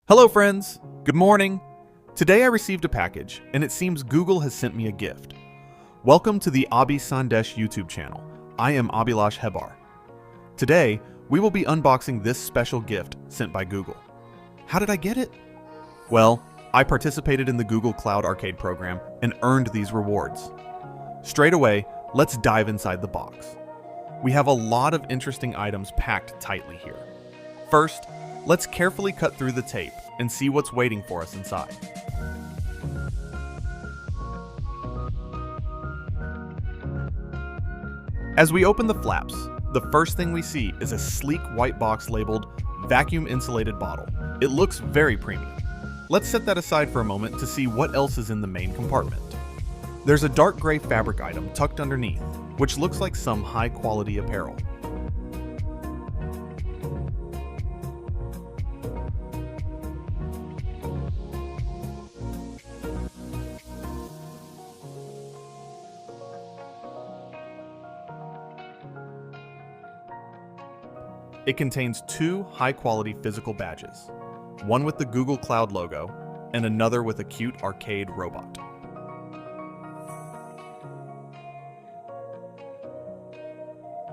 Hello friends, good morning. Today I received a package and it seems Google has sent me a gift. Welcome to the Abhi Sandesh YouTube channel. I am Abhilash Hebar. Today we will be unboxing this special gift sent by Google. How did I get it? Well, I participated in the Google Cloud Arcade program and earned these rewards. Straight away, let's dive inside the box. We have a lot of interesting items packed tightly here. First, let's carefully cut through the tape and see what's waiting for us inside. As we open the flaps, the first thing we see is a sleek white box labeled vacuum insulated bottle. It looks very premium. Let's set that aside for a moment to see what else is in the main compartment. There's a dark gray fabric item tucked underneath, which looks like some high quality apparel. It contains two high-quality physical badges, one with the Google Cloud logo and another with a cute arcade robot.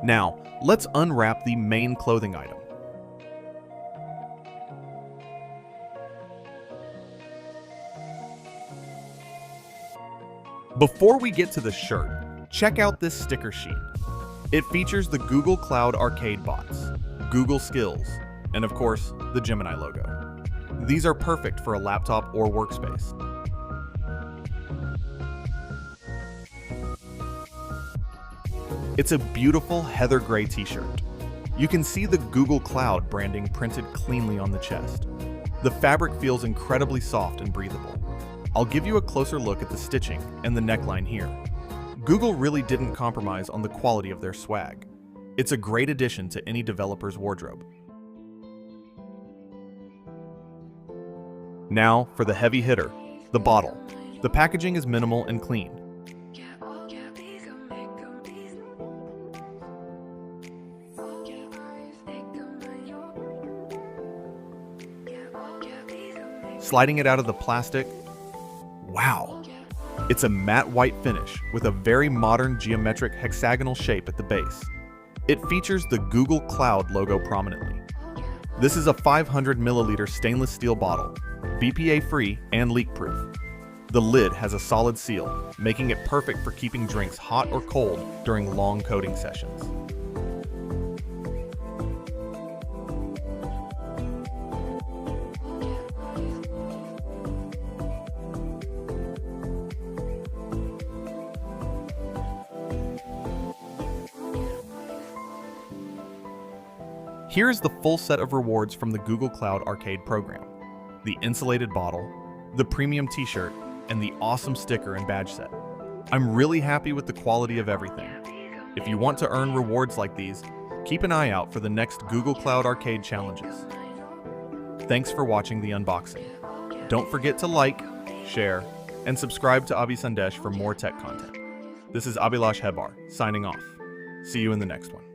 Now, let's unwrap the main clothing item. Before we get to the shirt, check out this sticker sheet. It features the Google Cloud Arcade bots, Google Skills, and of course, the Gemini logo. These are perfect for a laptop or workspace. It's a beautiful heather gray t-shirt. You can see the Google Cloud branding printed cleanly on the chest. The fabric feels incredibly soft and breathable. I'll give you a closer look at the stitching and the neckline here. Google really didn't compromise on the quality of their swag. It's a great addition to any developer's wardrobe. Now for the heavy hitter, the bottle. The packaging is minimal and clean. Sliding it out of the plastic, wow! It's a matte white finish with a very modern geometric hexagonal shape at the base. It features the Google Cloud logo prominently. This is a 500 milliliter stainless steel bottle, BPA-free and leak-proof. The lid has a solid seal, making it perfect for keeping drinks hot or cold during long coding sessions. Here is the full set of rewards from the Google Cloud Arcade program. The insulated bottle, the premium t-shirt, and the awesome sticker and badge set. I'm really happy with the quality of everything. If you want to earn rewards like these, keep an eye out for the next Google Cloud Arcade challenges. Thanks for watching the unboxing. Don't forget to like, share, and subscribe to Abhi Sandesh for more tech content. This is Abhilash Hebar, signing off. See you in the next one.